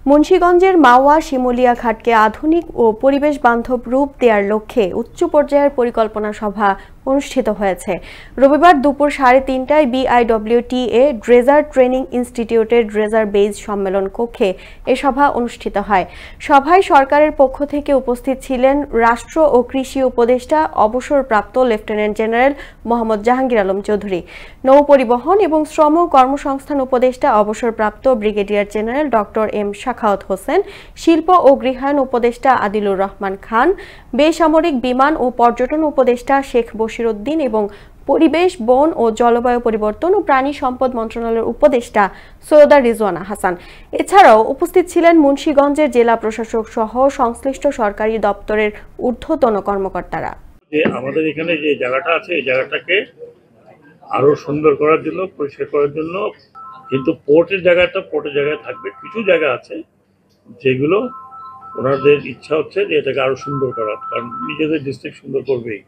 মুন্সিগঞ্জের মাওয়া শিমুলিয়া ঘাটকে আধুনিক ও পরিবেশ বান্ধব রূপ দেওয়ার লক্ষ্যে উচ্চ পর্যায়ের পরিকল্পনা সভা অনুষ্ঠিত হয়েছে। রবিবার দুপুর 3:30টায় বিআইডব্লিউটিএ ড্রেজার ট্রেনিং ইনস্টিটিউটের ড্রেজার বেজ সম্মেলন কক্ষে এ সভা অনুষ্ঠিত হয়। সভায় সরকারের পক্ষ থেকে উপস্থিত ছিলেন রাষ্ট্র ও কৃষি উপদেষ্টা অবসরপ্রাপ্ত লেফটেন্যান্ট জেনারেল মোহাম্মদ জাহাঙ্গীর আলম চৌধুরী, নৌ পরিবহন এবং শ্রম কর্মসংস্থান উপদেষ্টা অবসরপ্রাপ্ত brigadier general doctor M Shakhawat Hossain, শিল্প ও গৃহায়ন উপদেষ্টা আদিলুর রহমান খান, বেসামরিক বিমান ও পর্যটন উপদেষ্টা শেখ বশির উদ্দিন এবং পরিবেশ, বন ও জলবায়ু পরিবর্তন ও প্রাণী সম্পদ মন্ত্রণালয়ের উপদেষ্টা সৈয়দা রিজওয়ানা হাসান। এছাড়াও উপস্থিত ছিলেন মুন্সিগঞ্জের জেলা প্রশাসক সহ সংশ্লিষ্ট সরকারি দপ্তরের ঊর্ধ্বতন কর্মকর্তারা। আমাদের এখানে যে জায়গাটা আছে এই জায়গাটাকে আরো সুন্দর করার জন্য, পরিষ্কার করার জন্য, কিন্তু পোর্টের জায়গায় থাকবে। কিছু জায়গা আছে যেগুলো ওনাদের ইচ্ছা হচ্ছে যে এটাকে আরো সুন্দর করার, কারণ নিজেদের ডিস্ট্রিক্ট সুন্দর করবেই।